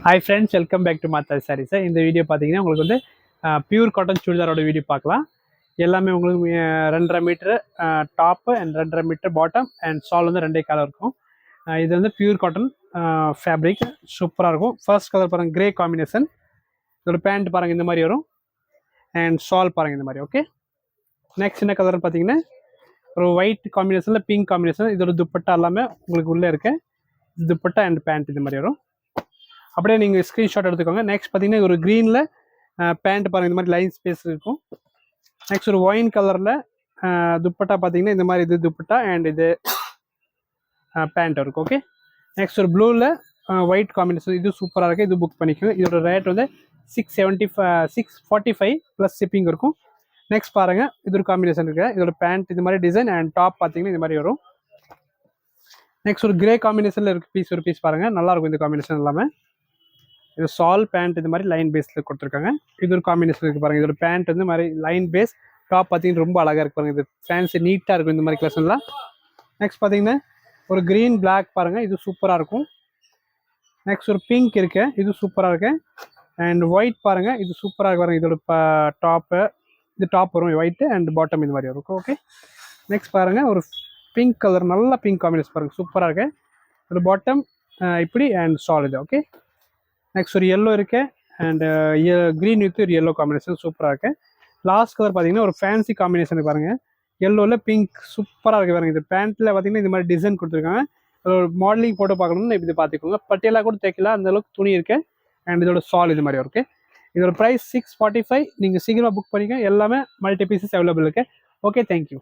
Hi friends, welcome back to Matha Sarees. இந்த video பார்த்தீங்கன்னா உங்களுக்கு வந்து பியூர் காட்டன் சுடிதாரோட வீடியோ பார்க்கலாம். எல்லாமே உங்களுக்கு 2.5 meter top and 2.5 meter bottom and சால் வந்து 2 கலர் இருக்கும். இது வந்து பியூர் காட்டன் ஃபேப்ரிக் சூப்பராக இருக்கும். ஃபர்ஸ்ட் கலர் பாருங்கள் கிரே காம்பினேஷன். இதோட பேண்ட் பாருங்கள் இந்த மாதிரி வரும் அண்ட் சால் பாருங்கள் இந்த மாதிரி. ஓகே, நெக்ஸ்ட் என்ன கலர்னு பார்த்தீங்கன்னா ஒரு ஒயிட் காம்பினேஷனில் பிங்க் காம்பினேஷன். இதோட துப்பட்டா எல்லாமே உங்களுக்கு உள்ளே இருக்கு. துப்பட்டா அண்ட் பேண்ட் இந்த மாதிரி வரும். அப்படியே நீங்கள் ஸ்க்ரீன்ஷாட் எடுத்துக்கோங்க. நெக்ஸ்ட் பார்த்தீங்கன்னா ஒரு க்ரீனில் பேண்ட் பாருங்கள் இந்த மாதிரி லைன் ஸ்பேஸ் இருக்கும். நெக்ஸ்ட் ஒரு ஒயின் கலரில் துப்பட்டா பார்த்தீங்கன்னா இந்த மாதிரி இது துப்பட்டா அண்ட் இது பேண்ட் இருக்கும். ஓகே, நெக்ஸ்ட் ஒரு ப்ளூவில் ஒயிட் காம்பினேஷன். இது சூப்பராக இருக்குது. இது புக் பண்ணிக்கோங்க. இதோட ரேட் வந்து 645 ப்ளஸ் ஷிப்பிங் இருக்கும். நெக்ஸ்ட் பாருங்கள் இது ஒரு காம்பினேஷன் இருக்குது. இதோட பேண்ட் இது மாதிரி டிசைன் அண்ட் டாப் பார்த்தீங்கன்னா இந்த மாதிரி வரும். நெக்ஸ்ட் ஒரு கிரே காம்பினேஷனில் இருக்குது ஒரு பீஸ் பாருங்கள், நல்லாயிருக்கும் இந்த காம்பினேஷன் எல்லாமே. இது சால் பேண்ட் இது மாதிரி லைன் பேஸில் கொடுத்துருக்காங்க. இது ஒரு காம்பினேஷன் இருக்குது பாருங்கள். இதோட பேண்ட் வந்து மாதிரி லைன் பேஸ், டாப் பார்த்தீங்கன்னா ரொம்ப அழகாக இருக்கு பாருங்கள். இது ஃபேன்சி நீட்டாக இருக்கும் இந்த மாதிரி கலெக்ஷன்லாம். நெக்ஸ்ட் பார்த்தீங்கன்னா ஒரு க்ரீன் பிளாக் பாருங்கள், இது சூப்பராக இருக்கும். நெக்ஸ்ட் ஒரு பிங்க் இருக்கு, இது சூப்பராக இருக்கு. அண்ட் ஒயிட் பாருங்கள், இது சூப்பராக இருக்கு பாருங்கள். இதோட டாப்பு இது டாப் வரும் ஒயிட்டு அண்ட் பாட்டம் இது மாதிரி இருக்கும். ஓகே, நெக்ஸ்ட் பாருங்கள் ஒரு பிங்க் கலர், நல்ல பிங்க் காம்பினேஷன் பாருங்கள், சூப்பராக இருக்கு. ஒரு பாட்டம் இப்படி அண்ட் சால் இது. ஓகே, நெக்ஸ்ட் ஒரு எல்லோ இருக்கு அண்ட் க்ரீன் வித் ஒரு எல்லோ காம்பினேஷன் சூப்பராக இருக்கு. லாஸ்ட் கலர் பார்த்தீங்கன்னா ஒரு ஃபேன்சி காம்பினேஷன் பாருங்கள், எல்லோவில் பிங்க் சூப்பராக இருக்குது பாருங்கள். இது பேண்ட்டில் பார்த்தீங்கன்னா இந்த மாதிரி டிசைன் கொடுத்துருக்காங்க. ஒரு மாடலிங் போட்டு பார்க்கணும்னு இப்படி பார்த்துக்கோங்க. பட்டியலாக கூட தைக்கலாம், அந்த அளவுக்கு துணி இருக்கு. அண்ட் இதோட சால் இது மாதிரி இருக்கு. இதோட ப்ரைஸ் 645. நீங்கள் சீக்கிரமாக புக் பண்ணிக்கோங்க. எல்லாமே மல்டி பீசஸ் அவைலபிள் இருக்கு. Okay, thank you.